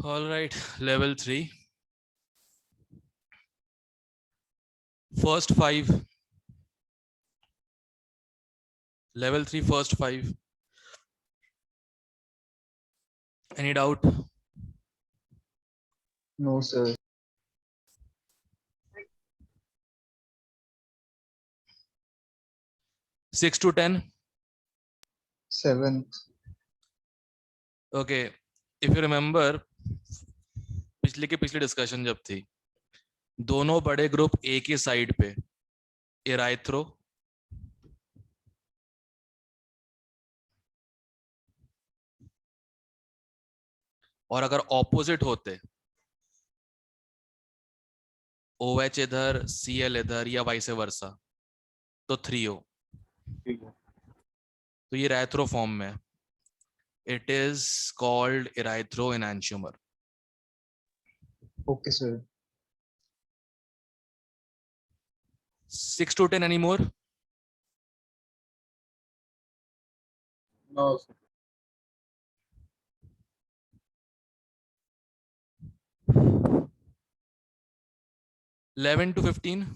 All right, level 3. First 5. Level 3, first 5. Any doubt? No, sir. Six to 10. 7th. Okay, if you remember, पिछली discussion जब थी, दोनों बड़े group एक ही side पे, एराइथ्रो और अगर ऑपोजिट होते, OH इधर, Cl इधर या वाइस वर्सा, तो 3O. तो ये एराइथ्रो फॉर्म में, it is called erythro enantiomer. Okay, sir. 6 to 10 anymore? No, sir. 11 to 15?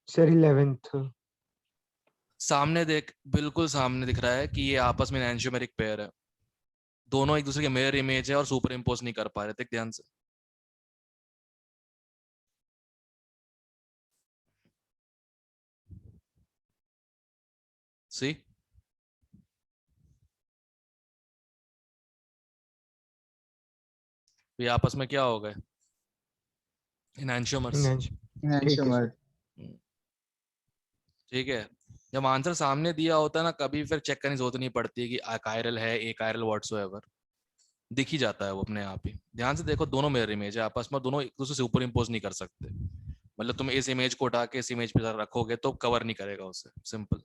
Sir 11th. सामने देख, बिल्कुल सामने दिख रहा है कि ये आपस में एनांशियोमेरिक पेयर है. दोनों एक दूसरे के मिरर इमेज है और सुपर इम्पोज नहीं कर पा रहे. देख ध्यान से. सी, ये आपस में क्या हो गए? एनांशियोमर्स. Enantiomer. ठीक है. जब आंसर सामने दिया होता है ना, कभी फिर चेक करने की जरूरत नहीं पड़ती कि अकायरल है, एकायरल व्हाटसोएवर. दिख ही जाता है वो अपने आप ही. ध्यान से देखो, दोनों मिरर इमेज है आपस में, दोनों एक दूसरे से ऊपर इम्पोज नहीं कर सकते. मतलब तुम इस इमेज को उठा के इस इमेज पे रखोगे तो कवर नहीं करेगा उसे. सिंपल.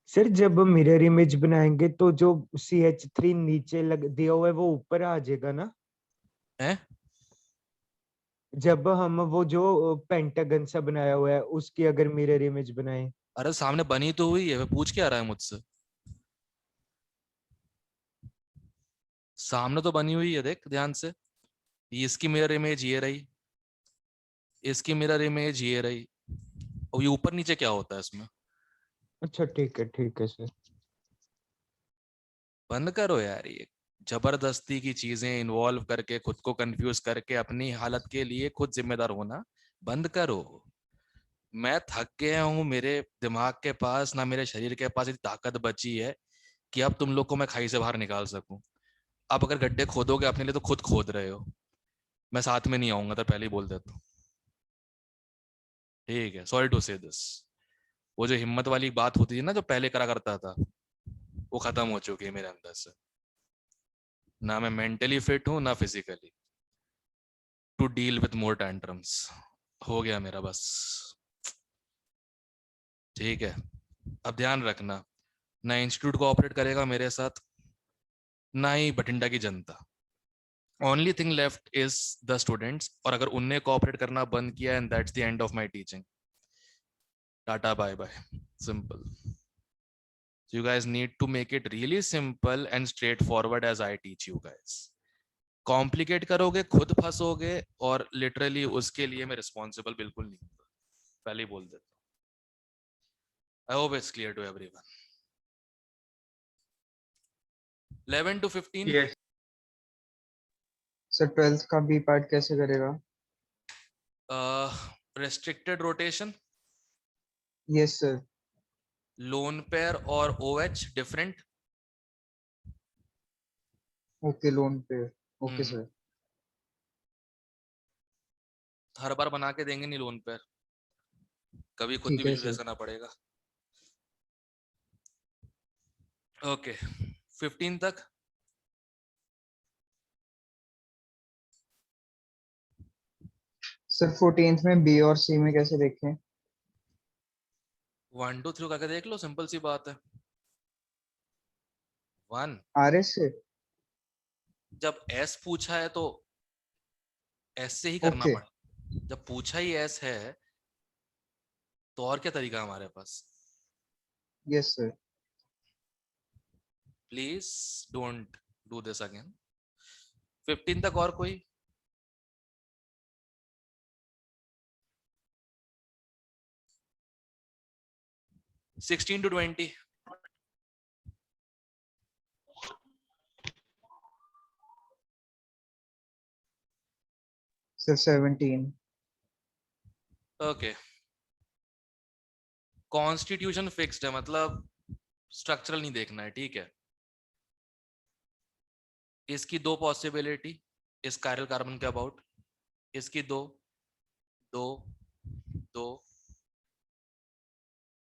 सर जब मिरर इमेज बनाएंगे तो जो CH3 नीचे लग दिया हुआ है वो ऊपर आ जाएगा ना? है? जब हम वो जो पेंटागन सा बनाया हुआ है उसकी अगर मिरर इमेज बनाए. अरे सामने बनी तो हुई है, पूछ क्या रहा है मुझसे? सामने तो बनी हुई है, देख ध्यान से. ये इसकी मिरर इमेज ये रही, इसकी मिरर इमेज ये रही, और ये ऊपर नीचे क्या होता है इसमें? अच्छा ठीक है सर. बंद करो यार ये जबरदस्ती की चीजें इन्वॉल्व करके, खुद को कंफ्यूज करके अपनी हालत के लिए खुद जिम्मेदार होना बंद करो. मैं थक गया हूं. मेरे दिमाग के पास ना मेरे शरीर के पास इतनी ताकत बची है कि अब तुम लोग को मैं खाई से बाहर निकाल सकूं. अब अगर गड्ढे खोदोगे अपने लिए तो खुद खोद रहे हो. मैं साथ में नहीं आऊंगा, तो पहले ही बोल देता हूं. ठीक है, सॉरी टू से दिस. वो जो हिम्मत वाली बात होती है ना, जो पहले करा करता था, वो खत्म हो चुकी है मेरे अंदर से. ना मैं मेंटली फिट हूं ना physically to deal with more tantrums. हो गया मेरा बस. ठीक है, अब ध्यान रखना, ना इंस्टीट्यूट कोऑपरेट करेगा मेरे साथ, ना ही बठिंडा की जनता. Only thing left is the students. और अगर उनने कोऑपरेट करना बंद किया, and that's the end of my teaching. Tata bye bye. Simple. So you guys need to make it really simple and straightforward as I teach you guys. Complicate करोगे खुद फंसोगे, और literally उसके लिए मैं रिस्पॉन्सिबल बिल्कुल नहीं हूँ. पहले ही बोल देता हूँ. I hope it's clear to everyone. 11 to 15. Yes. Sir 12th का बी पार्ट कैसे करेगा? Restricted rotation, yes sir. Lone pair और OH different. Okay, lone pair. Okay sir. हर बार बना के देंगे नहीं लोन पेयर, कभी खुद भी ठीक है विजुअलाइज सर. करना पड़ेगा. ओके, 15 तक. सर 14th में बी और सी में कैसे देखें? 1 2 3 करके देख लो, सिंपल सी बात है. 1. RS से. जब S पूछा है तो S से ही करना ओके. पड़ा. जब पूछा ही S है तो और क्या तरीका है हमारे पास? Yes sir. Please don't do this again. 15 तक और कोई? (16 to 20) sir 17 okay. Constitution fixed है, मतलब स्ट्रक्चरल नहीं देखना है, ठीक है। इसकी दो पॉसिबिलिटी इस कायरल कार्बन के अबाउट, इसकी दो दो दो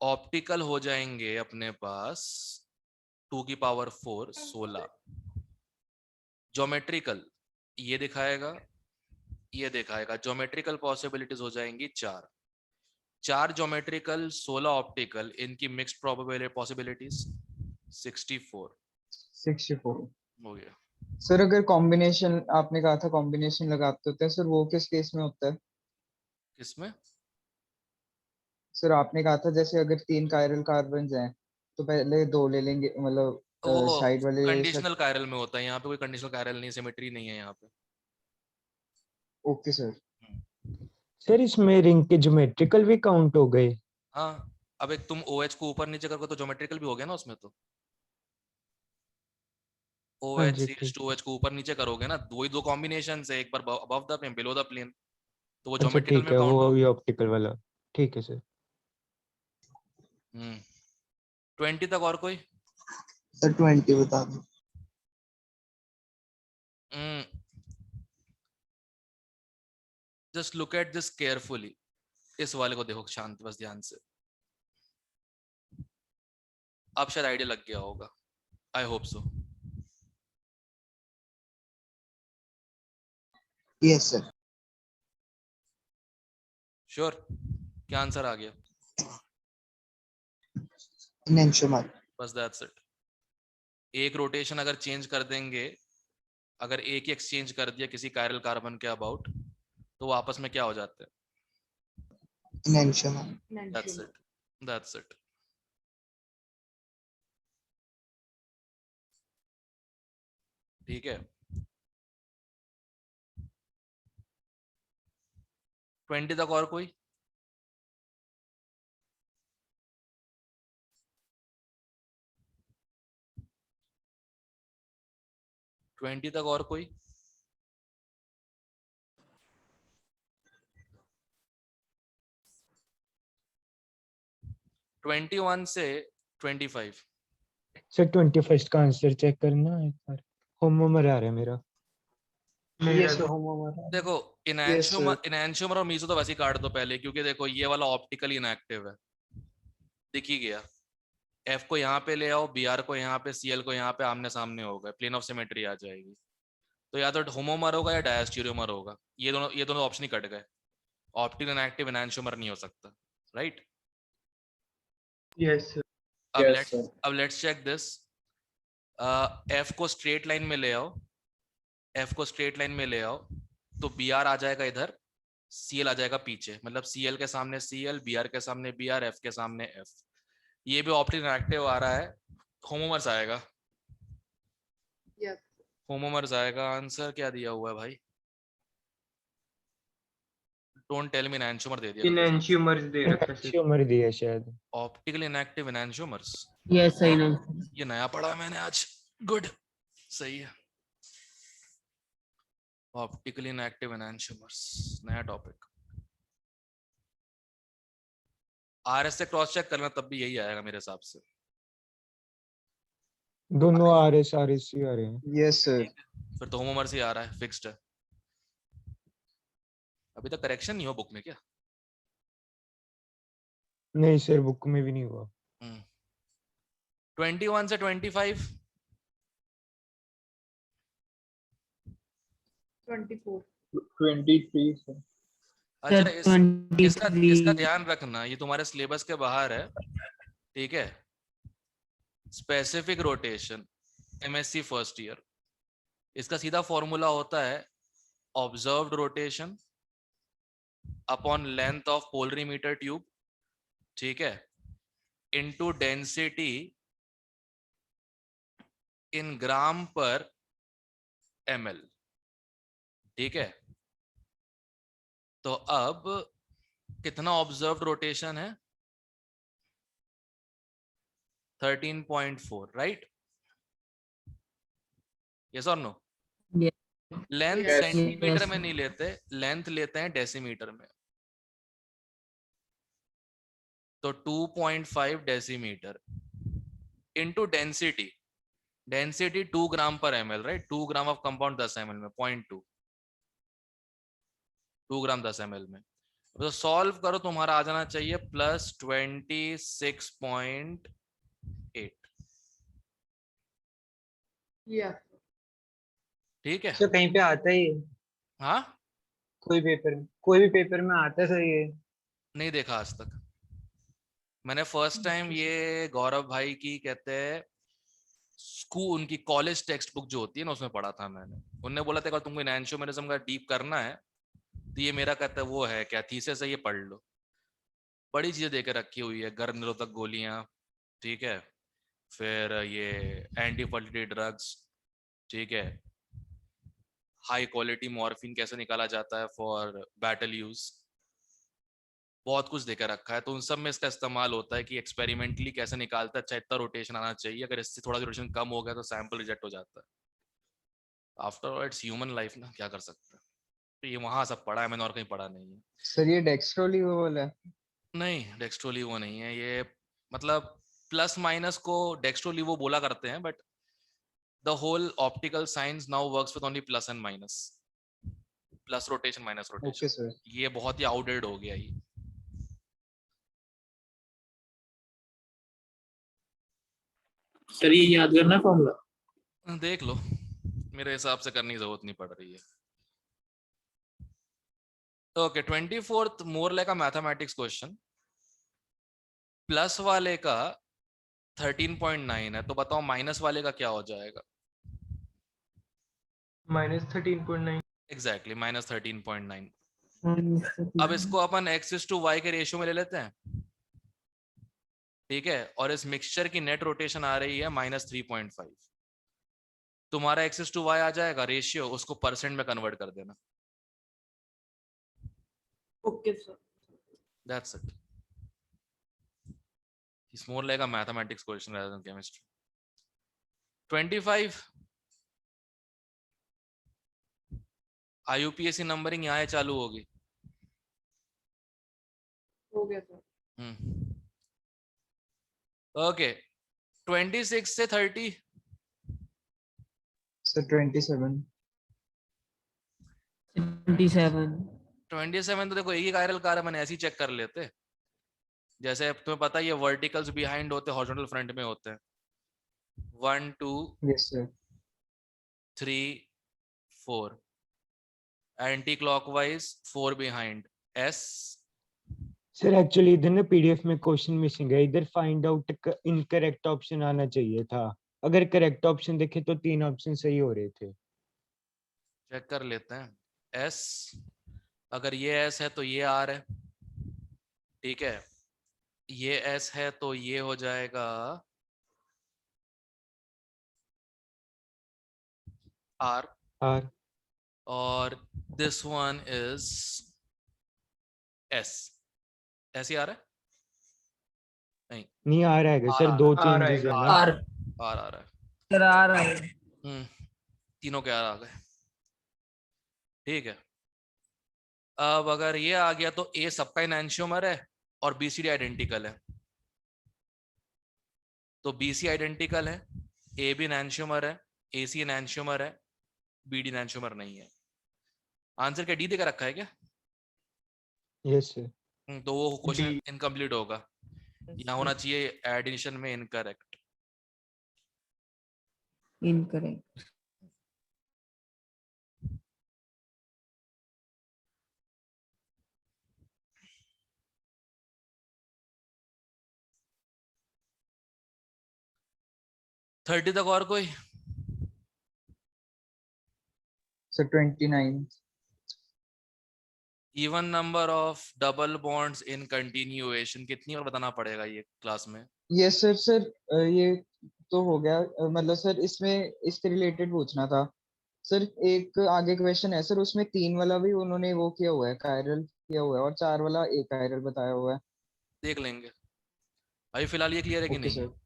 ऑप्टिकल हो जाएंगे अपने पास 2 की पावर 4 16। ज्योमेट्रिकल ये दिखाएगा, ये दिखाएगा। ज्योमेट्रिकल पॉसिबिलिटीज हो जाएंगी 4 4 ज्योमेट्रिकल 16 ऑप्टिकल, इनकी मिक्स्ड प्रोबेबिलिटी पॉसिबिलिटीज 64 64 हो गया। सर अगर कॉम्बिनेशन आपने कहा था कॉम्बिनेशन लगाते होते हैं सर, वो किस केस में होता है? किसमें? सर आपने कहा था जैसे अगर 3 कायरल कार्बन हैं तो पहले 2 ले लेंगे, मतलब वो साइड वाले कंडीशनल कायरल में होता है, यहाँ पे कोई कंडीशनल कायरल नहीं, सिमेट्री नहीं है यहाँ पे। Okay sir. सर इसमें रिंग के ज्योमेट्रिकल भी काउंट हो गए? हाँ, अब एक तुम OH को ऊपर नीचे करोगे तो ज्योमेट्रिकल भी हो गया ना उसमें। तो हाँ OH जी ठीक। CH2OH को ऊपर नीचे करोगे ना, दो कॉम्बिनेशन है, एक बार above the plane below the plane, तो वो अच्छा ज्योमेट्रिकल ठीक में है, काउंट वो होगा। ये ऑप्टिकल वाला। ठीक है सर। 20 तक और कोई? सर 20 बता दो। Just look at this carefully, इस वाले को देखो शांत, बस ध्यान से। अब शायद आइडिया लग गया होगा, I hope so. Yes sir. Sure? क्या आंसर आ गया? एनेंशियोमर। बस दैट्स इट। एक रोटेशन अगर चेंज कर देंगे, अगर एक ही एक्सचेंज कर दिया किसी कायरल कार्बन के अबाउट, तो वो आपस में क्या हो जाते हैं? Enantiomer. That's it, that's it. ठीक है। 20 तक और कोई? ट्वेंटी तक और कोई? ट्वेंटी वन से 25। सर 21 का आंसर चेक करना एक बार। होमोमर आ रहा है मेरा। Yes sir homomer. देखो, यस सर। इनैंशियोमर और मीसो तो वैसे ही काट दो पहले, क्योंकि देखो ये वाला ऑप्टिकली इनएक्टिव है, दिख ही गया। F को यहाँ पे ले आओ, Br को यहाँ पे, Cl को यहाँ पे, आमने सामने हो गए, प्लेन ऑफ सिमेट्री आ जाएगी। तो या तो होमोमर होगा या डायस्टीरियोमर होगा, ये दोनों ऑप्शन ही कट गए। ऑप्टिकल इनएक्टिव इनैंशियोमर नहीं हो सकता, राइट? Yes sir. अब यस लेट्स सर। अब लेट्स चेक दिस। F को स्ट्रेट लाइन में ले आओ, F को स्ट्रेट लाइन में ले आओ, तो Br आ जाएगा इधर, Cl आ जाएगा पीछे, मतलब Cl के सामने Cl, Br के सामने Br, F के सामने F। ये भी ऑप्टिकल इनएक्टिव आ रहा है, होमोमर्स आएगा। होमोमर्स आएगा। आंसर क्या दिया हुआ है भाई? डोंट टेल मी एनएंशियोमर दे दिया गलती से। एनेंशियोमर दे रखा है सर। एनेंशियोमर दिया शायद। ऑप्टिकल इनएक्टिव एनएंशियोमर्स, यस सही ना। ये नया पढ़ा है मैंने आज। गुड, सही है। ऑप्टिकल इनएक्टिव एनएंशियोमर्स, नया टॉपिक। RS से क्रॉस चेक करना, तब भी यही आएगा मेरे हिसाब से। दोनों RS ही आ रहे हैं। Yes sir. फिर तो होमोमर्स ही आ रहा है, फिक्स्ड है। अभी तक करेक्शन नहीं हो बुक में क्या? नहीं सर, बुक में भी नहीं हुआ। 21 से 25। 23 सर। अच्छा, इसका ध्यान रखना, ये तुम्हारे सिलेबस के बाहर है, ठीक है। Specific rotation, MSc first year, इसका सीधा फॉर्मूला होता है observed rotation upon length of polarimeter tube, ठीक है, इनटू डेंसिटी इन ग्राम पर ml। ठीक है, तो अब कितना ऑब्जर्व्ड रोटेशन है? 13.4, राइट? यस और नो? Length Yes. सेंटीमीटर में नहीं लेते, लेंथ लेते हैं डेसीमीटर में। तो 2.5 डेसीमीटर इनटू डेंसिटी, डेंसिटी 2 ग्राम पर ml, right? 2 gram of compound 10 ml में 0.2, 2 ग्राम 10 ml में। तो सॉल्व करो, तुम्हारा आ जाना चाहिए +26.8। Yeah. ठीक है, सर कहीं पे आता है ये? हाँ, कोई भी पेपर में आता है सर ये? नहीं देखा आज तक मैंने। फर्स्ट टाइम ये गौरव भाई की कहते हैं स्कूल, उनकी कॉलेज टेक्स्ट बुक जो होती है ना, उसमें पढ़ा था मैंने। उनने बोला था अगर तुमको एनांशियोमेरिज्म का डीप करना है तो ये मेरा कहता है वो है क्या, थीसिस है, ये पढ़ लो। बड़ी चीजें देके रखी हुई है, गर्भ निरोधक गोलियां, ठीक है, फिर ये एंटी फर्टिलिटी ड्रग्स, ठीक है, हाई क्वालिटी मॉर्फिन कैसे निकाला जाता है फॉर बैटल यूज, बहुत कुछ देकर रखा है। तो उन सब में इसका इस्तेमाल होता है कि एक्सपेरिमेंटली कैसे निकालता है, अच्छा इतना रोटेशन आना चाहिए, अगर इससे थोड़ा सा रोटेशन कम हो गया तो सैंपल रिजेक्ट हो जाता है। After all it's human life ना, क्या कर सकते हैं। तो ये वहां सब पढ़ा है मैंने, और कहीं पढ़ा नहीं है। सर ये डेक्स्ट्रोलीवोल है? नहीं, डेक्स्ट्रोलीवो नहीं है ये, मतलब प्लस माइनस को डेक्स्ट्रोलीवो बोला करते हैं, but the whole optical science now works with only plus and minus, plus rotation minus okay rotation. Sir. ये बहुत ही आउटडेटेड हो गया ये। सर ये याद करना फॉर्मूला? देख लो, मेरे हिसाब से करने की जरूरत नहीं पड़ रही है। ओके, 24th मोर लाइक अ मैथमेटिक्स क्वेश्चन। प्लस वाले का 13.9 है, तो बताओ माइनस वाले का क्या हो जाएगा? -13.9। एग्जैक्टली, -13.9। अब इसको अपन x/y के रेशियो में ले लेते हैं, ठीक है, और इस मिक्सचर की नेट रोटेशन आ रही है -3.5। तुम्हारा x/y आ जाएगा रेशियो, उसको परसेंट में कन्वर्ट कर देना। Okay sir. That's it. It's more like a mathematics question rather than chemistry. 25. IUPAC numbering यहाँ चालू होगी। हो गया सर। ओके, 26 से 30। सर 27। 27 तो देखो एक ही कायरल कार है, मैंने ऐसे ही चेक कर लेते। जैसे अब तुम्हें पता है ये वर्टिकल्स बिहाइंड होते हैं, हॉरिजॉन्टल फ्रंट में होते हैं। 1 2 yes sir. 3 4 anti clockwise 4 behind S। Sir actually इधर ना पीडीएफ में क्वेश्चन मिसिंग है, इधर फाइंड आउट इनकरेक्ट ऑप्शन आना चाहिए था। अगर करेक्ट ऑप्शन देखे तो 3 ऑप्शन सही हो रहे थे। चेक कर लेते हैं। S, अगर ये S है तो ये R है, ठीक है, ये S है तो ये हो जाएगा R, और दिस वन इज S। ऐसे आ रहा है? नहीं आ रहा है सर, आ 2 रहा है, चेंजेस है ना। आर आ रहा है। सर आ रहा है। तीनों के आ गए, ठीक है। अब अगर ये आ गया तो A सबका एनांशियोमर है और BCD आइडेंटिकल है, तो BC आइडेंटिकल है, A भी एनांशियोमर है, AC एनांशियोमर है, BD एनांशियोमर नहीं है। आंसर क्या D देकर रखा है क्या? Yes sir. तो वो क्वेश्चन इनकम्प्लीट होगा, यहाँ होना चाहिए एडिशन में इनकरेक्ट। इनकरेक्ट। थर्टी तक और कोई? Sir 29। Even number of double bonds in continuation कितनी और बताना पड़ेगा ये क्लास में? Yes sir. सर ये तो हो गया, मतलब सर इसमें इसके रिलेटेड पूछना था सर एक आगे क्वेश्चन है सर, उसमें 3 वाला भी उन्होंने वो किया हुआ है, कायरल किया हुआ है, और 4 वाला एक कायरल बताया हुआ है। देख लेंगे अभी फिलहाल ये क्लियर है कि ओके नहीं है? सर।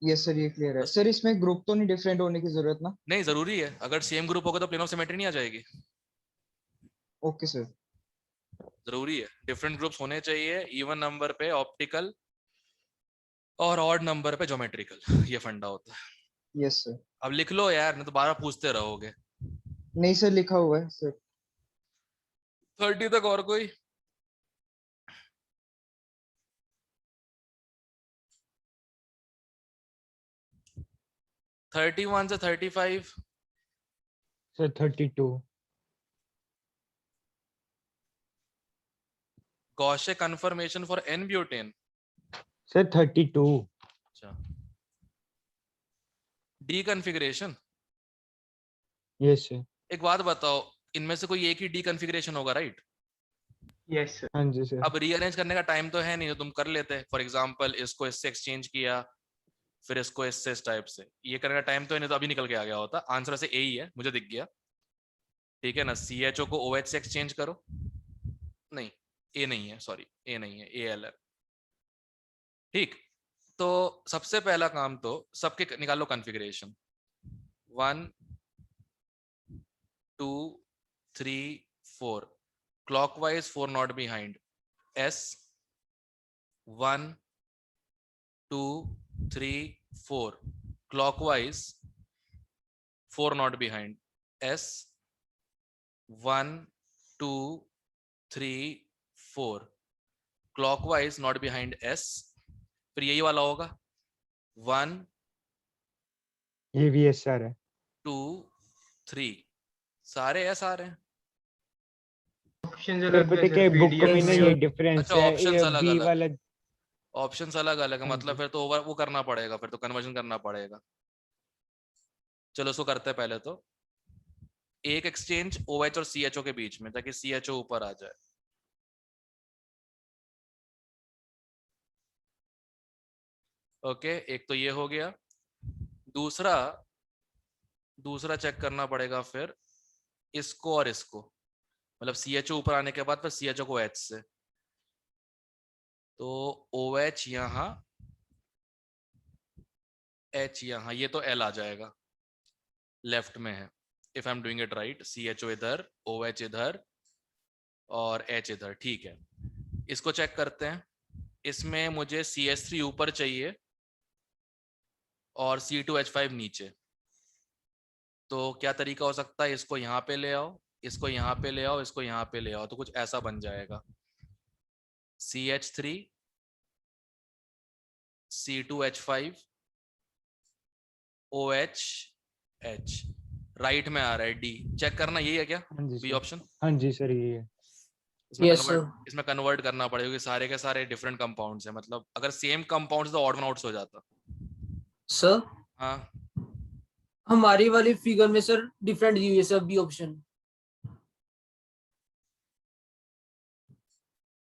यस सर, ये क्लियर है बस सर। ठीक। इसमें ग्रुप तो नहीं डिफरेंट होने की जरूरत ना? नहीं जरूरी है, अगर सेम ग्रुप होगा तो प्लेन ऑफ सिमेट्री नहीं आ जाएगी। Okay sir. जरूरी है, डिफरेंट ग्रुप्स होने चाहिए, इवन नंबर पे ऑप्टिकल और ऑड नंबर पे ज्योमेट्रिकल, ये फंडा होता है। Yes sir. अब लिख लो यार, नहीं तो बारह पूछते रहोगे। नहीं सर, लिखा हुआ है सर। 30 तक और कोई? थर्टी वन से 35। Sir 32। Gauche conformation for n butane. Sir 32। अच्छा, डी कन्फिगरेशन। Yes sir. एक बात बताओ, इनमें से कोई एक ही डी कन्फिगरेशन होगा, राइट? Yes sir. हाँ जी सर। अब रीअरेंज करने का टाइम तो है नहीं, तो तुम कर लेते। फॉर एग्जांपल इसको इससे एक्सचेंज किया, फिर इसको इससे इस टाइप से, ये करने का टाइम तो है नहीं, तो अभी निकल के आ गया होता। आंसर से ए ही है, मुझे दिख गया। ठीक है ना, सी एच ओ को ओ एच से एक्सचेंज करो। नहीं, ए नहीं है, सॉरी, ए नहीं है, ए एल है। ठीक, तो सबसे पहला काम तो सबके निकालो configuration. 1 2 3 4 clockwise, 4 not behind. S 1 2 3 4 clockwise, 4 not behind. S 1 2 3 4 clockwise not behind S. फिर यही वाला होगा 1 ये भी एस सर है। 2 3, सारे एस आ रहे हैं। ऑप्शन सर पता क्या बुक में ना ये डिफरेंस अच्छा, है, ऑप्शंस ये अलग बी अलग, वाला। ऑप्शंस अलग अलग है, हाँ मतलब जी। फिर तो ओवर वो करना पड़ेगा, फिर तो कन्वर्जन करना पड़ेगा। चलो उसको करते हैं पहले तो। एक एक्सचेंज ओ एच और सी एच ओ के बीच में, ताकि सी एच ओ ऊपर आ जाए। ओके, एक तो ये हो गया। दूसरा दूसरा चेक करना पड़ेगा फिर इसको और इसको, मतलब सी एच ओ ऊपर आने के बाद फिर सी एच ओ को एच से। तो ओ एच यहाँ, एच यहाँ, ये तो एल आ जाएगा, लेफ्ट में है। If I am doing it right, C H O इधर, ओ एच इधर और एच इधर। ठीक है, इसको चेक करते हैं। इसमें मुझे सी एस थ्री ऊपर चाहिए और C2H5 नीचे। तो क्या तरीका हो सकता है, इसको यहाँ पे ले आओ, इसको यहाँ पे ले आओ, इसको यहाँ पे ले आओ, तो कुछ ऐसा बन जाएगा। CH3 C2H5 OH H, right में आ रहा है डी। चेक करना, यही है क्या हाँ जी बी सर। ऑप्शन? हाँ जी सर ये है। Yes, sir. इसमें कन्वर्ट करना पड़ेगा, क्योंकि सारे के सारे डिफरेंट कंपाउंड्स हैं। मतलब अगर सेम कंपाउंड्स तो ऑड वन आउट्स हो जाता। सर हाँ, हमारी वाली फिगर में सर डिफरेंट दी हुई है सर, बी ऑप्शन।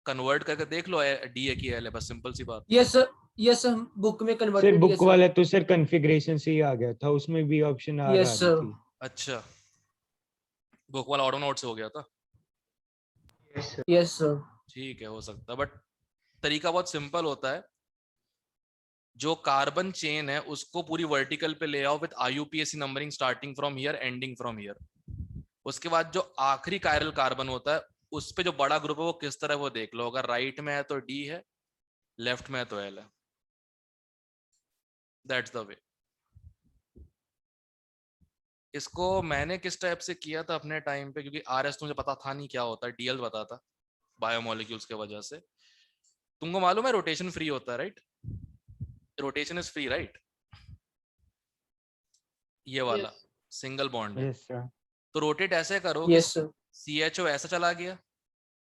कन्वर्ट करके देख लो, डी है कि एल है, बस सिंपल सी बात। Yes sir, yes sir, book में सर कन्वर्टेड है बुक सर। वाला तो सर कॉन्फ़िगरेशन से ही आ गया था, उसमें भी ऑप्शन आर आ यस रही सर। थी। अच्छा, बुक वाला ऑड वन आउट से हो गया था। Yes sir. ठीक है, हो सकता है, बट तरीका बहुत सिंपल होता है। जो कार्बन चेन है उसको पूरी वर्टिकल पे ले आओ with IUPAC numbering, starting from here ending from here. उसके बाद जो आखिरी कायरल कार्बन होता है उस पे जो बड़ा ग्रुप है वो किस तरह, वो देख लो। अगर राइट में है तो डी है, लेफ्ट में है तो एल है। That's the way. इसको मैंने किस टाइप से किया था अपने टाइम पे, क्योंकि RS तो मुझे पता था नहीं क्या होता है, DL पता था बायोमोलिक्यूल्स के वजह से। तुमको मालूम है रोटेशन फ्री होता है, right? Rotation is free, right? ये वाला सिंगल बॉन्ड है। Yes sir. तो रोटेट ऐसे करो कि यस सर। CHO ऐसा चला गया,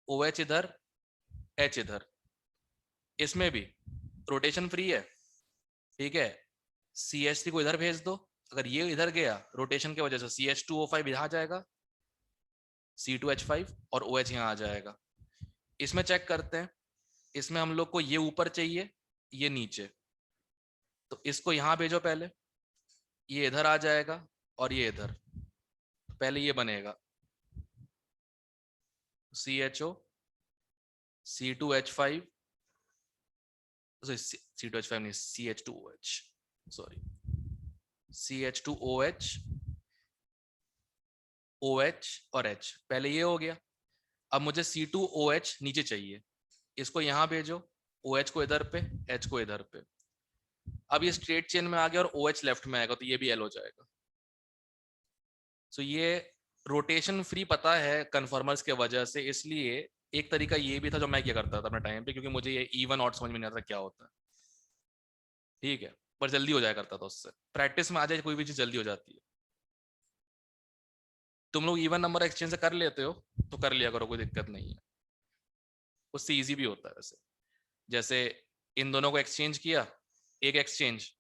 OH इधर, H इधर। इसमें भी रोटेशन फ्री है, ठीक है। CH3 को इधर भेज दो, अगर ये इधर गया रोटेशन की वजह से CH2O5 यहाँ आ जाएगा, C2H5 और OH यहाँ आ जाएगा। इसमें चेक करते हैं, इसमें हम लोग को ये ऊपर चाहिए, ये नीचे। तो इसको यहाँ भेजो पहले, ये इधर आ जाएगा और ये इधर। पहले ये बनेगा CHO C2H5 C2H5 नहीं CH2OH सॉरी CH2OH OH और H पहले ये हो गया। अब मुझे C2OH नीचे चाहिए, इसको यहां भेजो, OH को इधर पे, H को इधर पे। अब ये स्ट्रेट चेन में आ गया और OH लेफ्ट में आएगा तो ये भी L हो जाएगा। सो ये रोटेशन फ्री पता है कन्फर्मर्स के वजह से, इसलिए एक तरीका ये भी था जो मैं क्या करता था अपने टाइम पे, क्योंकि मुझे ये इवन ऑड समझ में नहीं आता क्या होता है, ठीक है, पर जल्दी हो जाया करता था उससे। प्रैक्टिस में आ जाए कोई भी चीज जल्दी हो जाती है। तुम लोग इवन नंबर एक्सचेंज से कर लेते हो तो कर लिया करो, कोई दिक्कत नहीं है, उससे इजी भी होता है। वैसे जैसे इन दोनों को एक्सचेंज किया, एक एक्सचेंज,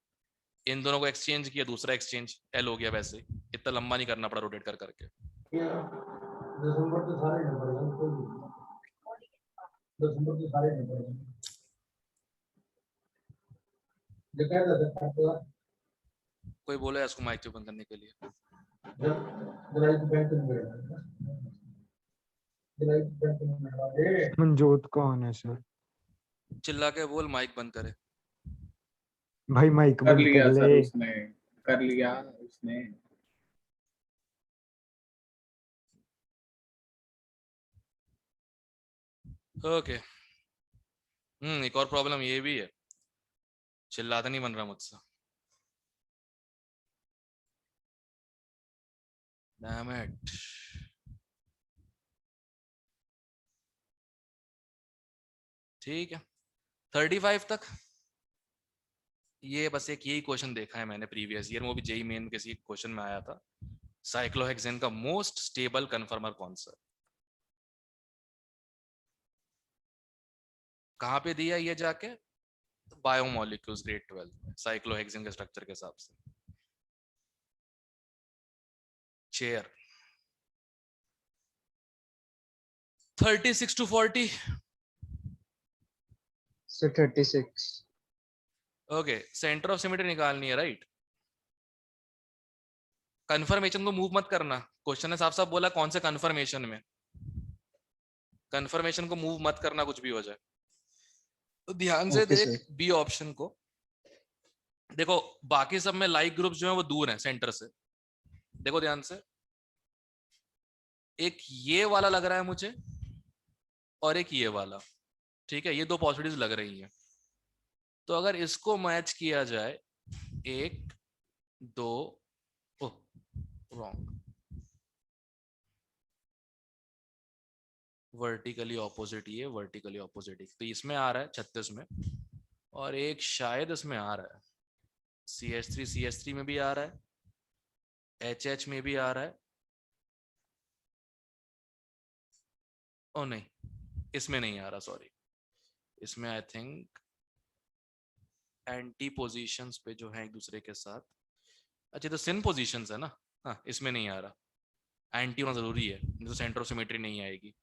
इन दोनों को एक्सचेंज किया, दूसरा एक्सचेंज, L हो गया। वैसे इतना लंबा नहीं करना पड़ा रोटेट कर करके। कोई बोले इसको माइक बंद करने के लिए। मनजोत कौन है सर? चिल्ला के बोल माइक बंद करे। भाई माइक कर बंद लिया कर सर ले। उसने, कर लिया उसने। ओके एक और प्रॉब्लम ये भी है, चिल्लाता नहीं बन रहा मुझसे। Damn it. ठीक है 35 तक ये बस एक यही क्वेश्चन देखा है मैंने प्रीवियस ईयर में, वो भी जेई मेन किसी क्वेश्चन में आया था। साइक्लोहेक्सेन का मोस्ट स्टेबल कन्फर्मर कौन सा, कहां पे दिया ये जाके, बायोमोलिक्यूल्स ग्रेड 12 में साइक्लोहेक्सेन के स्ट्रक्चर के हिसाब से। Chair 36 to 40। Sir 36। Okay centre of symmetry निकालनी है राइट। कंफर्मेशन को मूव मत करना, क्वेश्चन ने साफ साफ बोला कौन से कंफर्मेशन में, कंफर्मेशन को मूव मत करना कुछ भी हो जाए। तो ध्यान से ओके देख सर। बी ऑप्शन को। देखो बाकी सब में लाइक ग्रुप्स जो है वो दूर है सेंटर से, देखो ध्यान से, एक ये वाला लग रहा है मुझे और एक ये वाला, ठीक है, ये दो पॉसिबिलिटीज लग रही हैं। तो अगर इसको मैच किया जाए, 1 2 ओह रॉन्ग, वर्टिकली ऑपोजिट, ये वर्टिकली ऑपोजिट, तो इसमें आ रहा है 36 में, और एक शायद इसमें आ रहा है CH3 में भी आ रहा है, HH में भी आ रहा है, ओ नहीं इसमें नहीं आ रहा, सॉरी, इसमें आई थिंक एंटी पोजीशंस पे जो है एक दूसरे के साथ, अच्छा तो सिन पोजीशंस है ना, हाँ इसमें नहीं आ रहा, एंटी होना जरूरी है, नहीं तो सेंटर ऑफ सिमेट्री नहीं आएगी।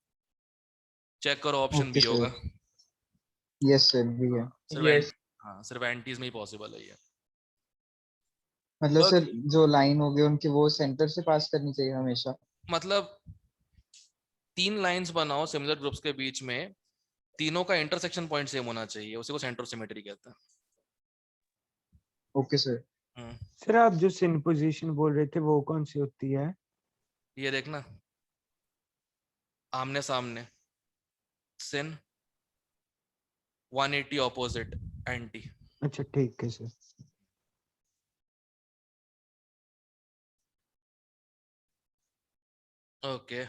चेक करो ऑप्शन ओके बी होगा। सर। यस सर भी है। सिर्फ हाँ सिर्फ एंटीज में ही पॉसिबल है ये। मतलब Okay. सर जो लाइन होगी उनकी वो सेंटर से पास करनी चाहिए हमेशा। मतलब 3 लाइंस बनाओ सिमिलर ग्रुप्स के बीच में, तीनों का इंटरसेक्शन पॉइंट सेम होना चाहिए, उसी को सेंटर ऑफ सिमेट्री कहते हैं। Okay sir. सर आप जो सिन पोजीशन बोल रहे थे वो कौन सी होती है? ये देखना आमने सामने, सिन 180 ऑपोजिट एंटी। अच्छा ठीक है सर। ओके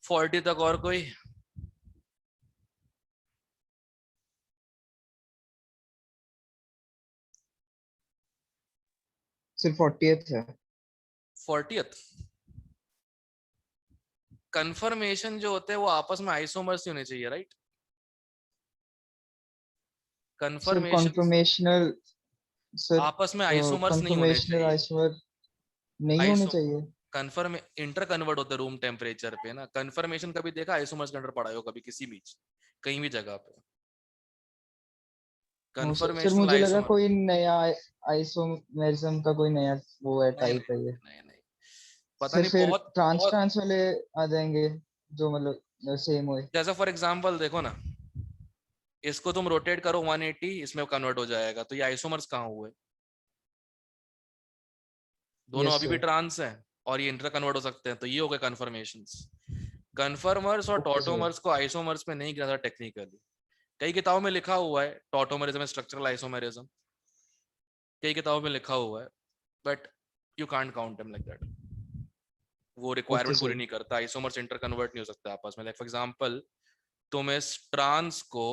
40 तक और कोई? सर 40th है। 40th कंफर्मेशन जो होते हैं वो आपस में आइसोमर्स ही होने चाहिए right. Sir confirmation conformational, sir आपस में आइसोमर्स नहीं होने कन्फर्मेशनल चाहिए। आइसोमर नहीं होने चाहिए। कन्फर्म इंटर कन्वर्ट होते रूम टेम्परेचर पे ना। कंफर्मेशन कभी देखा आइसोमर्स के अंडर पढ़ा हो कभी किसी बीच कहीं भी जगह पे? सर कंफर्मेशनल मुझे लगा आइसोमर कोई नया आइसोमेरिज्म का कोई नया वो है नहीं टाइप है ये। नहीं नहीं, पता सर नहीं फिर बहुत ट्रांस बहुत ट्रांस वाले आ जाएंगे जो मतलब सेम हो। जैसा फॉर एग्जांपल देखो ना, इसको तुम रोटेट करो 180, इसमें कन्वर्ट हो जाएगा, तो ये आइसोमर्स कहाँ हुए? दोनों यस अभी भी सर। ट्रांस हैं और ये इंटर कन्वर्ट हो सकते हैं, तो ये हो गए कन्फर्मेशंस। कन्फर्मर्स और ओके सर। टॉटोमर्स को आइसोमर्स में नहीं किया था टेक्निकली। कई किताबों में लिखा हुआ है टॉटोमरिज्म स्ट्रक्चरल आइसोमरिज्म, कई किताबों में लिखा हुआ है, but you can't count them like that. वो ओके रिक्वायरमेंट पूरी सर। नहीं करता, आइसोमर्स इंटर कन्वर्ट नहीं हो सकता आपस में। लाइक फॉर एग्जांपल, तुम इस ट्रांस को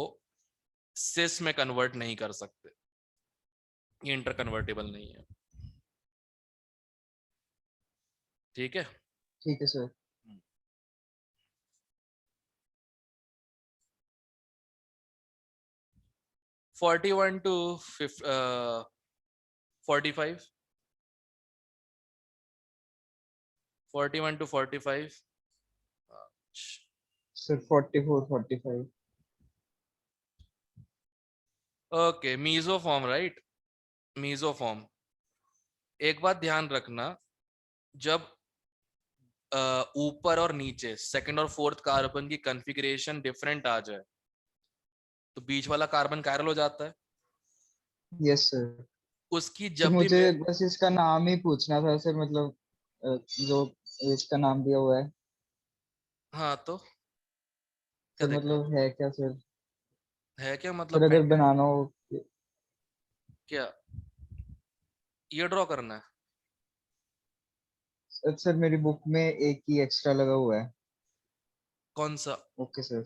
सिस में कन्वर्ट नहीं कर सकते, ये इंटर कन्वर्टेबल नहीं है। ठीक है। ठीक है sir. 41 to 45, 41 to 45। Sir 44 45। Okay, meso form right, meso form. एक बात ध्यान रखना, जब ऊपर और नीचे सेकंड और फोर्थ कार्बन की कॉन्फ़िगरेशन डिफरेंट आ जाए, तो बीच वाला कार्बन कायरल हो जाता है। Yes sir. उसकी सर जब भी मुझे बस इसका नाम ही पूछना था सर, मतलब जो इसका नाम दिया हुआ है हाँ, तो क्या सर, दिक्कत मतलब है क्या सर? है? क्या सर मतलब अगर बनाना हो क्या ये ड्रॉ करना है? सर मेरी बुक में एक ही एक्स्ट्रा लगा हुआ है। कौन सा? Okay sir.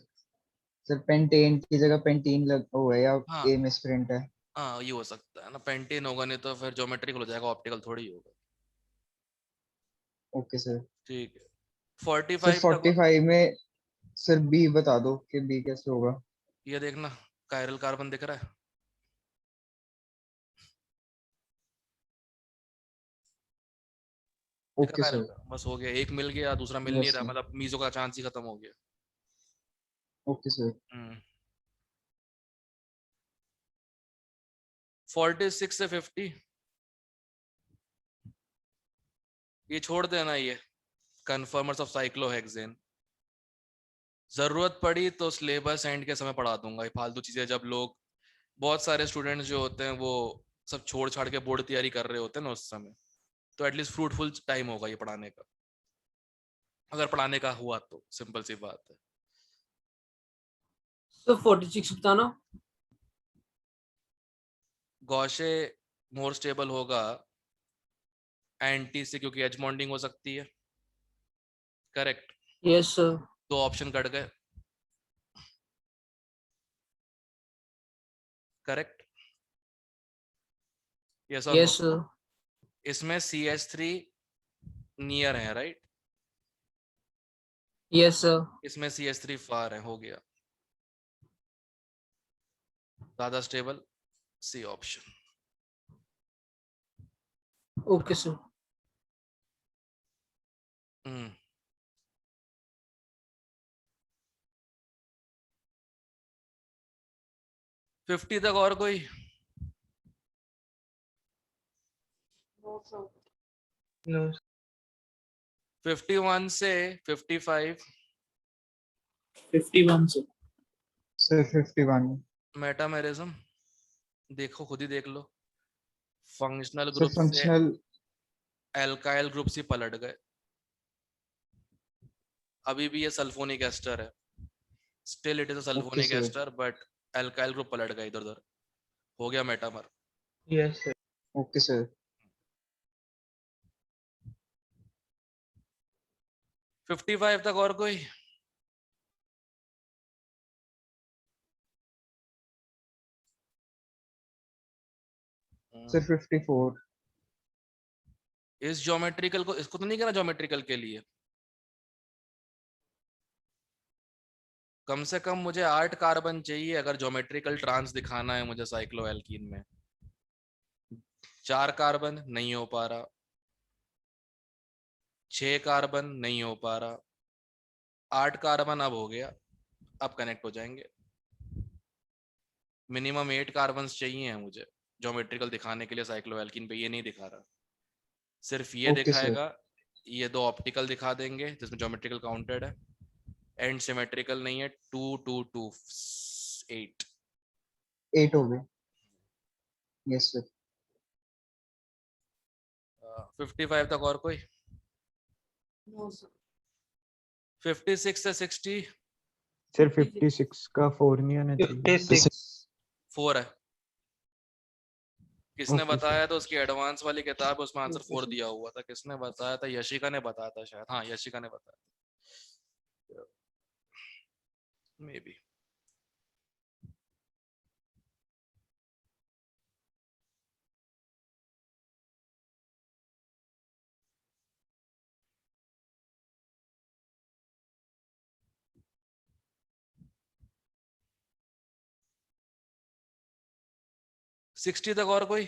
सर पेंटेन की जगह पेंटीन लगा हुआ है या हाँ ए मिसप्रिंट है? हाँ, ये हो सकता है ना, पेंटेन होगा, नहीं तो फिर ज्योमेट्रिकल हो जाएगा, ऑप्टिकल थोड़ी ही होगा। Okay sir. ठीक है, सर 45 तक। 45 में सर बी बता दो कि बी कैसे होगा। ये देखना, कायरल कार्बन दिख रहा है? दिख ओके रहा कायरल सर। का? बस हो गया, एक मिल गया, दूसरा मिल नहीं यस रहा, सर। मतलब मीजो का चांस ही खत्म हो गया। Okay sir. 46 से 50 ये छोड़ देना, ये कन्फर्मर्स ऑफ साइक्लोहेक्सेन। जरूरत पड़ी तो सिलेबस एंड के समय पढ़ा दूंगा, ये फालतू चीजें। जब लोग, बहुत सारे स्टूडेंट्स जो होते हैं वो सब छोड़ छाड़ के बोर्ड तैयारी कर रहे होते हैं ना, उस समय तो एटलीस्ट फ्रूटफुल टाइम होगा ये पढ़ाने का, अगर पढ़ाने का हुआ तो। सिंपल सी बात है। तो 46 बताना। गौशे मोर स्टेबल होगा एंटी से, क्योंकि एज बॉन्डिंग हो सकती है। करेक्ट। Yes sir. दो ऑप्शन कट गए। करेक्ट। यस और नो? Yes sir. इसमें CH3 नियर है राइट, यस सर। इसमें CH3 फार है, हो गया ज्यादा stable, C option. Okay sir. 50 तक और कोई? नो 51 से 55 51 से सर 51। मेटामेरिज्म देखो, खुद ही देख लो। फंक्शनल सर ग्रुप से फंक्शनल। एल्काइल ग्रुप से पलट गए, अभी भी ये सल्फोनिक एस्टर है, still it is a okay sulphonic sir. Ester, but alkyl group पलट गए इधर उधर, हो गया metamer. Yes sir. Okay sir. 55 तक और कोई? सर 54। इस ज्योमेट्रिकल को, इसको तो नहीं कहना ज्योमेट्रिकल के लिए? कम से कम मुझे 8 कार्बन चाहिए अगर ज्योमेट्रिकल ट्रांस दिखाना है मुझे साइक्लोएल्कीन में। 4 कार्बन नहीं हो पा रहा, 6 कार्बन नहीं हो पा रहा, 8 कार्बन अब हो गया, अब कनेक्ट हो जाएंगे। मिनिमम 8 कार्बन चाहिए मुझे ज्योमेट्रिकल दिखाने के लिए साइक्लोएल्कीन पे, ये नहीं दिखा रहा, सिर्फ ये ओके सर। दिखाएगा ये दो ऑप्टिकल दिखा देंगे जिसमें ज्योमेट्रिकल काउंटेड है, एंड सिमेट्रिकल नहीं है। 2 2 2 8। 8 हो गए। Yes sir. 55 तक और कोई? No, sir. 56 से 60 सर 56 का 4 नहीं आना चाहिए? 56 4 है। किसने Okay, बताया? तो उसकी एडवांस वाली किताब है, उसमें आंसर 4 दिया हुआ था। किसने बताया था? यशिका ने बताया था शायद। हाँ, यशिका ने बताया, मे बी। सिक्सटी तक और कोई?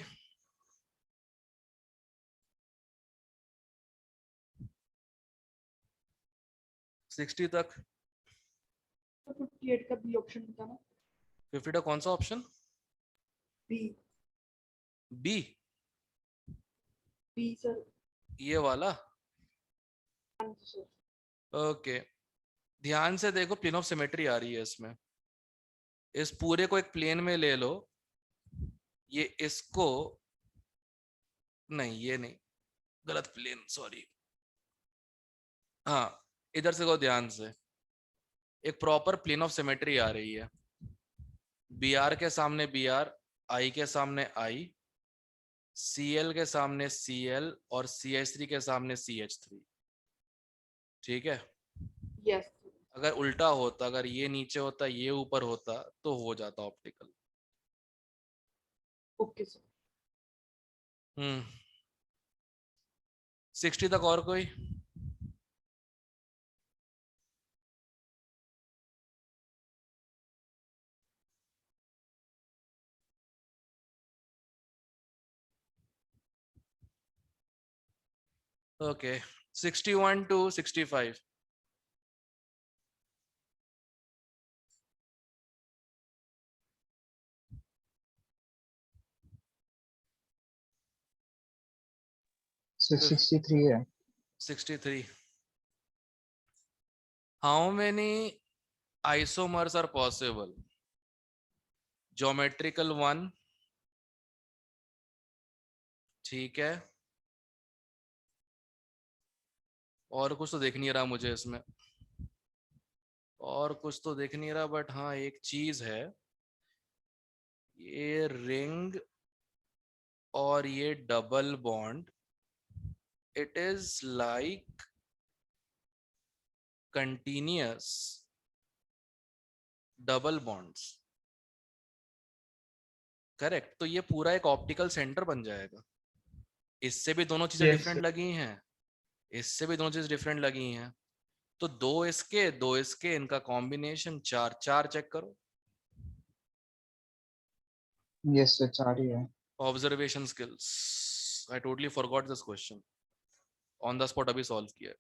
सिक्सटी तक? 58 का बी ऑप्शन बताना। 50 का कौन सा option? B B? B sir. ये वाला? हाँ जी सर। ओके, ध्यान से देखो, प्लेन ऑफ सिमेट्री आ रही है इसमें। इस पूरे को एक प्लेन में ले लो, ये इसको नहीं, ये नहीं, गलत प्लेन, सॉरी। हाँ, इधर से देखो ध्यान से, एक प्रॉपर प्लेन ऑफ सिमेट्री आ रही है। बी आर के सामने बी आर, आई के सामने आई, Cl के सामने Cl और CH3 के सामने CH3। ठीक है? यस अगर उल्टा होता, अगर ये नीचे होता ये ऊपर होता, तो हो जाता ऑप्टिकल। Okay sir. 60 तक और कोई? Okay, 61 to 65। सर 63 है। 63। How many isomers are possible? Geometrical 1, ठीक है, और कुछ तो देख नहीं रहा मुझे इसमें, और कुछ तो देख नहीं रहा, बट हाँ एक चीज है, ये रिंग और ये double bond, it is like continuous double bonds, correct? तो ये पूरा एक ऑप्टिकल सेंटर बन जाएगा। इससे भी दोनों चीजें Yes, डिफरेंट sir. लगी हैं, इससे भी दोनों चीजें डिफरेंट लगी हैं, तो दो इसके इनका कॉम्बिनेशन 4 4 चेक करो। यस सर 4 ही है। Observation skills, I totally forgot this question, on the spot अभी सॉल्व किया।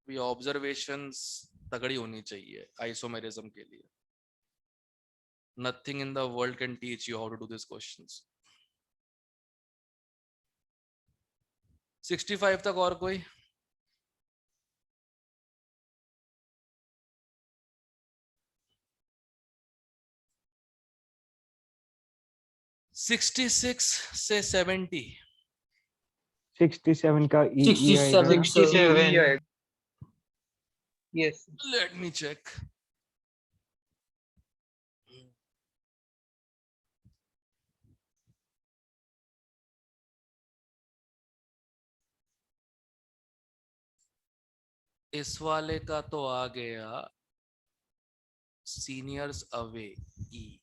भी ऑब्जर्वेशंस तगड़ी होनी चाहिए आइसोमेरिज्म के लिए। Nothing in the world can teach you how to do these questions. 65 तक और कोई? सिक्सटी सिक्स से 70। 67 का ई आएगा 67 ना? 67 yes Let me check. इस वाले का तो आ गया सीनियर्स अवे ई,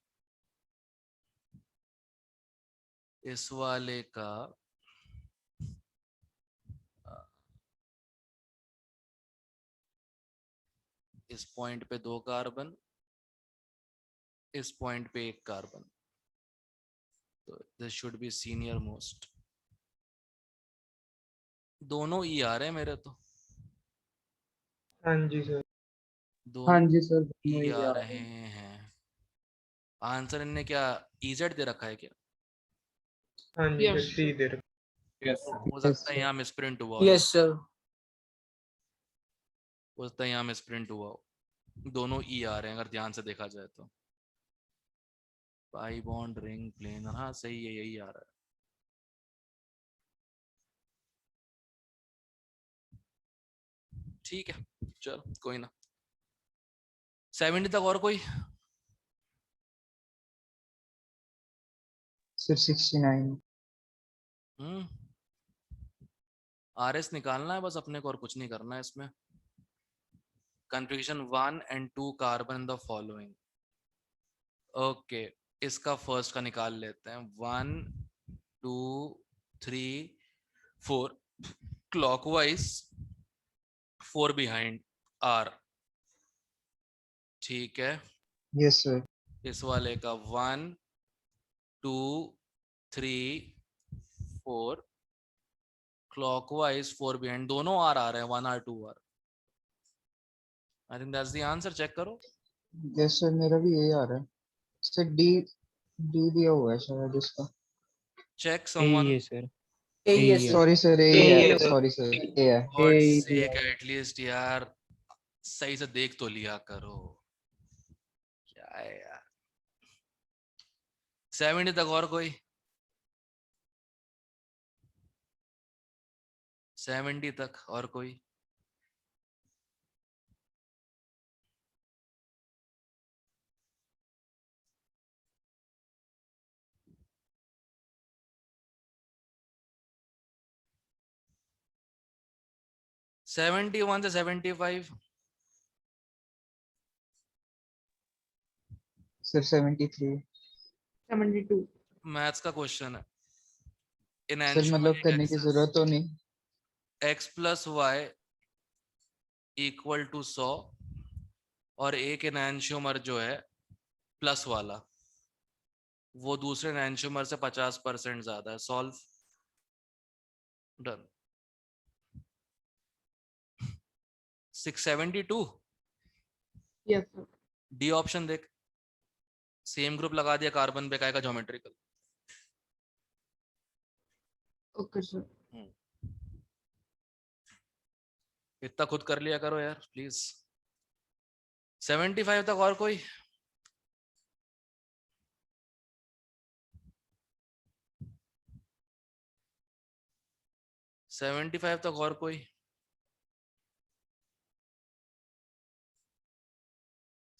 इस वाले का इस पॉइंट पे 2 कार्बन, इस पॉइंट पे 1 कार्बन, तो this should be senior most. दोनों ई आ रहे हैं मेरे तो, हाँ जी सर हाँ दोनों जी सर ई आ रहे हैं। आंसर इनने क्या EZ दे रखा है क्या? हाँ जी Yes, सर 3 दे रखा यस हो सकता है यहाँ मिसप्रिंट हुआ हो, Yes, sir. हो सकता है यहाँ मिसप्रिंट हुआ हो। दोनों ई आ रहे हैं अगर ध्यान से देखा जाए तो। पाई बॉन्ड रिंग प्लेनर, हाँ सही है, यही आ रहा है। ठीक है, चलो कोई ना। 70 तक और कोई? सर 69। आरएस निकालना है बस अपने को, और कुछ नहीं करना है इसमें। Configuration 1 and 2 carbon the following. Okay, इसका फर्स्ट का निकाल लेते हैं। 1 2 3 4 क्लॉकवाइज, 4 बिहाइंड आर। ठीक है, यस सर। इस वाले का 1 2 3 4 क्लॉकवाइज, 4 बिहाइंड, दोनों आर आ रहे हैं, 1 R 2 R. I think that's the answer. Check करो। यस सर, मेरा भी यही आ रहा है। सर डी डी दिया हुआ है शायद इसका। चेक यही समवन। है सर, A, यही yes, है। sir. सॉरी सर, ए ए है। है सर। सॉरी सर, ए है। गॉड ए सेक, एटलीस्ट यार सही से देख तो लिया करो। क्या है यार। 70 तक और कोई? 70 तक और कोई? सर 71 से 75। सर 73। 72. मैथ्स का क्वेश्चन है। इन सर मतलब करने की जरूरत तो नहीं। x plus Y equal to 100 और एक एनैंशियोमर जो है प्लस वाला, वो दूसरे एनैंशियोमर से 50% ज्यादा है। Solve. Done. 672। Yes, sir. D option देख, सेम ग्रुप लगा दिया कार्बन पे, का ज्योमेट्रिकल। Okay, sir. इतना खुद कर लिया करो यार प्लीज। 75 तक और कोई? सेवेंटी फाइव तक और कोई?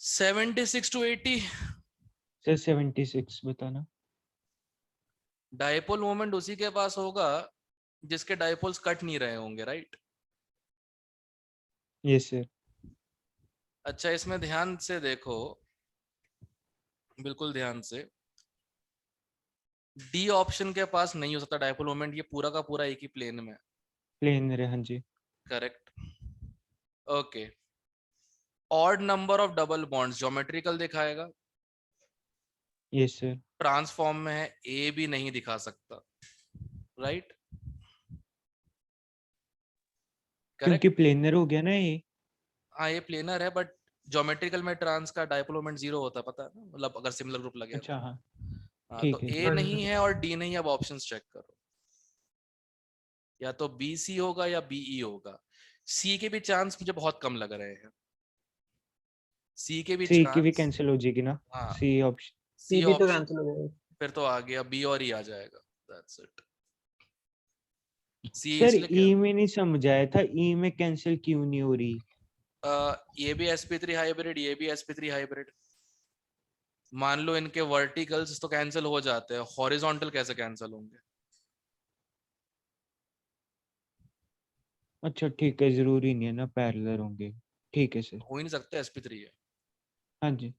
76 to 80। सर 76 बताना। डायपोल मोमेंट उसी के पास होगा जिसके डायपोल्स कट नहीं रहे होंगे, राइट? Yes sir. अच्छा, इसमें ध्यान से देखो, बिल्कुल ध्यान से। डी ऑप्शन के पास नहीं हो सकता डायपोल मोमेंट, ये पूरा का पूरा एक ही प्लेन में। प्लेन रे, हाँ जी। Correct. Okay, odd number of double bonds geometrical दिखाएगा, यस सर। ट्रांसफॉर्म में है, ए भी नहीं दिखा सकता, राइट? क्योंकि प्लेनर हो गया ना ये। हाँ ये प्लेनर है, बट ज्योमेट्रिकल में ट्रांस का डायपोल मोमेंट 0 होता है, पता है ना? मतलब अगर सिमिलर ग्रुप लगे अच्छा तो। हाँ, हाँ, ठीक तो है। ए हाँ नहीं जी। है और डी नहीं है। अब ऑप्शंस चेक करो, या तो बी सी होगा या बीई होगा। सी के भी चांस मुझे बहुत कम लग रहे हैं। सी के भी सी की भी चांस, कैंसिल हो जाएगी ना, हाँ सी ऑप्शन। सी C भी तो ऑप्शन, cancel हो जाएगा. फिर तो आ गया बी और ई आ जाएगा। That's it. सी सर इसलिए ई में नहीं समझाया था, ई में कैंसिल क्यों नहीं हो रही? ये भी sp3 हाइब्रिड, ये भी sp3 हाइब्रिड। मान लो इनके वर्टिकल्स तो कैंसिल हो जाते हैं, हॉरिजॉन्टल कैसे कैंसिल होंगे? अच्छा ठीक है, जरूरी नहीं है ना पैरेलल होंगे। ठीक है सर। हो ही नहीं सकते, sp3 है। हाँ जी।